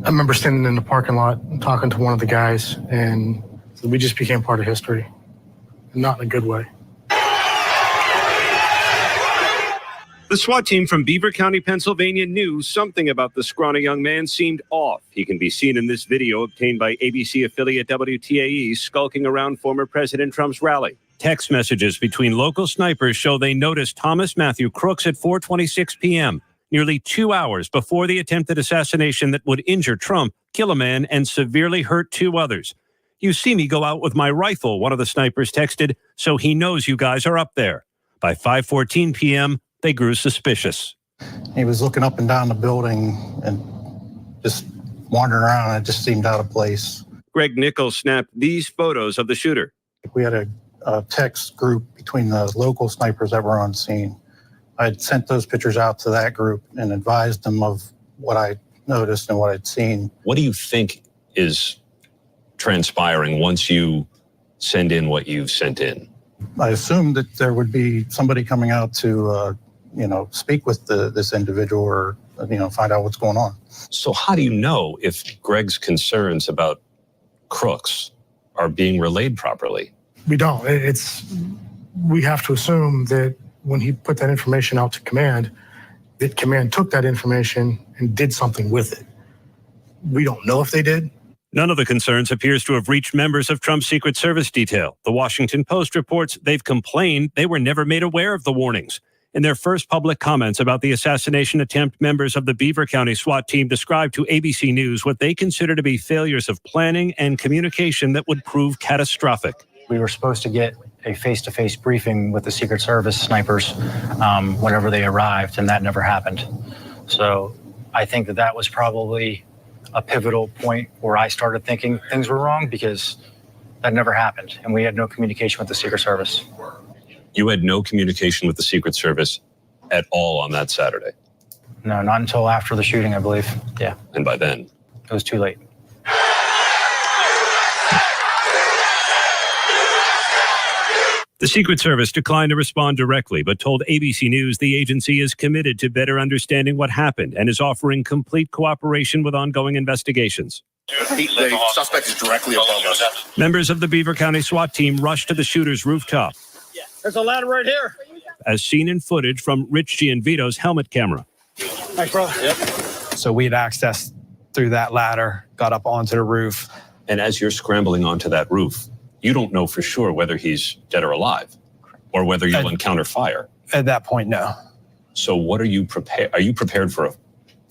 I remember standing in the parking lot and talking to one of the guys, and we just became part of history. Not in a good way. The SWAT team from Beaver County, Pennsylvania knew something about the scrawny young man seemed off. He can be seen in this video obtained by ABC affiliate WTAE skulking around former President Trump's rally. Text messages between local snipers show they noticed Thomas Matthew Crooks at 4:26 p.m., nearly 2 hours before the attempted assassination that would injure Trump, kill a man, and severely hurt 2 others. "You see me go out with my rifle," one of the snipers texted, "so he knows you guys are up there." By 5:14 p.m., they grew suspicious. He was looking up and down the building and just wandering around. It just seemed out of place. Greg Nichols snapped these photos of the shooter. We had a text group between the local snipers that were on scene. I had sent those pictures out to that group and advised them of what I noticed and what I'd seen. What do you think is transpiring once you send in what you've sent in? I assumed that there would be somebody coming out to, speak with this individual or, find out what's going on. So how do you know if Greg's concerns about Crooks are being relayed properly? We don't. We have to assume that when he put that information out to command, that command took that information and did something with it. We don't know if they did. None of the concerns appears to have reached members of Trump's Secret Service detail. The Washington Post reports they've complained they were never made aware of the warnings. In their first public comments about the assassination attempt, members of the Beaver County SWAT team described to ABC News what they consider to be failures of planning and communication that would prove catastrophic. We were supposed to get a face-to-face briefing with the Secret Service snipers whenever they arrived, and that never happened. So I think that was probably a pivotal point where I started thinking things were wrong, because that never happened, and we had no communication with the Secret Service. You had no communication with the Secret Service at all on that Saturday? No, not until after the shooting, I believe. Yeah. And by then? It was too late. The Secret Service declined to respond directly, but told ABC News the agency is committed to better understanding what happened and is offering complete cooperation with ongoing investigations. The suspect is directly above us. Members of the Beaver County SWAT team rushed to the shooter's rooftop. There's a ladder right here. As seen in footage from Rich Gianvito's helmet camera. Thanks, brother. Yep. So we had access through that ladder, got up onto the roof. And as you're scrambling onto that roof, you don't know for sure whether he's dead or alive, or whether you'll encounter fire. At that point, no. So what are you prepared? Are you prepared for a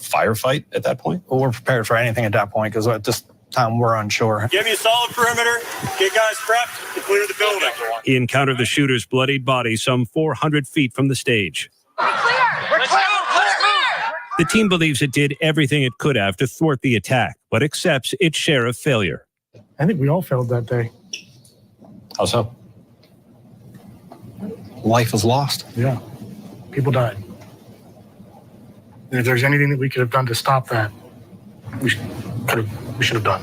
firefight at that point? Well, we're prepared for anything at that point, because at this time we're unsure. Give me a solid perimeter, get guys prepped to clear the building. He encountered the shooter's bloodied body some 400 feet from the stage. We're clear! We're clear! The team believes it did everything it could have to thwart the attack, but accepts its share of failure. I think we all failed that day. How so? Life was lost. Yeah. People died. And if there's anything that we could have done to stop that, we should have done.